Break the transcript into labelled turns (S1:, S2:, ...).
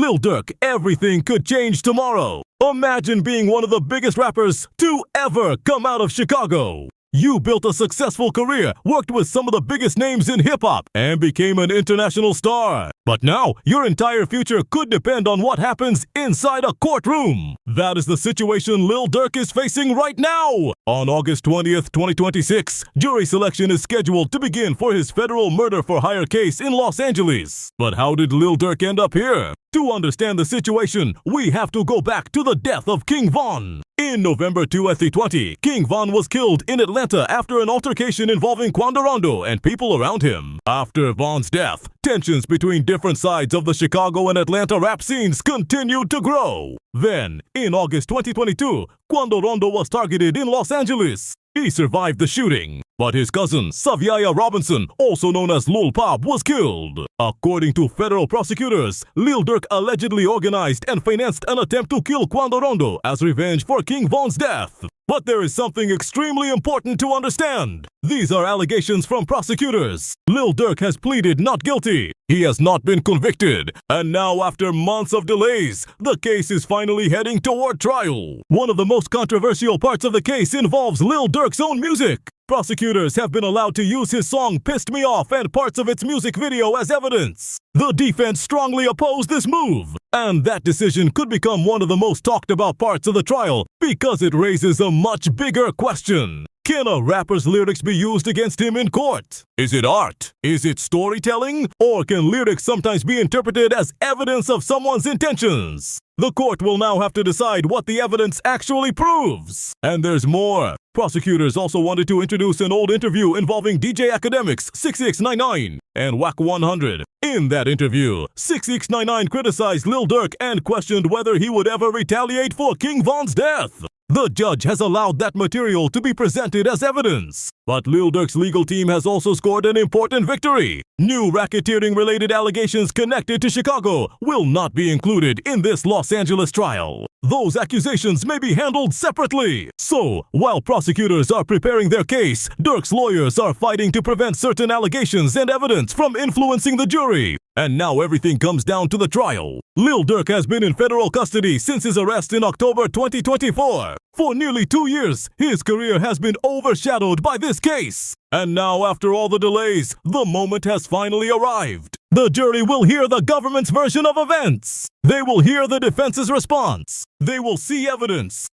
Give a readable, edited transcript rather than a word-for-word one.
S1: Lil Durk, everything could change tomorrow. Imagine being one of the biggest rappers to ever come out of Chicago. You built a successful career, worked with some of the biggest names in hip-hop, and became an international star. But now, your entire future could depend on what happens inside a courtroom. That is the situation Lil Durk is facing right now. On August 20th, 2026, jury selection is scheduled to begin for his federal murder-for-hire case in Los Angeles. But how did Lil Durk end up here? To understand the situation, we have to go back to the death of King Von. In November 2020, King Von was killed in Atlanta after an altercation involving Quando Rondo and people around him. After Von's death, tensions between different sides of the Chicago and Atlanta rap scenes continued to grow. Then, in August 2022, Quando Rondo was targeted in Los Angeles. He survived the shooting, but his cousin, Saviaya Robinson, also known as Lil Pop, was killed. According to federal prosecutors, Lil Durk allegedly organized and financed an attempt to kill Quando Rondo as revenge for King Von's death. But there is something extremely important to understand. These are allegations from prosecutors. Lil Durk has pleaded not guilty. He has not been convicted. And now, after months of delays, the case is finally heading toward trial. One of the most controversial parts of the case involves Lil Durk's own music. Prosecutors have been allowed to use his song Pissed Me Off and parts of its music video as evidence. The defense strongly opposed this move, and that decision could become one of the most talked about parts of the trial because it raises a much bigger question. Can a rapper's lyrics be used against him in court? Is it art? Is it storytelling? Or can lyrics sometimes be interpreted as evidence of someone's intentions? The court will now have to decide what the evidence actually proves. And there's more. Prosecutors also wanted to introduce an old interview involving DJ Academics 6699 and Wack 100. In that interview, 6699 criticized Lil Durk and questioned whether he would ever retaliate for King Von's death. The judge has allowed that material to be presented as evidence. But Lil Durk's legal team has also scored an important victory. New racketeering-related allegations connected to Chicago will not be included in this Los Angeles trial. Those accusations may be handled separately. So, while prosecutors are preparing their case, Durk's lawyers are fighting to prevent certain allegations and evidence from influencing the jury. And now everything comes down to the trial. Lil Durk has been in federal custody since his arrest in October 2024. For nearly 2 years, his career has been overshadowed by this case. And now, after all the delays, the moment has finally arrived. The jury will hear the government's version of events. They will hear the defense's response. They will see evidence.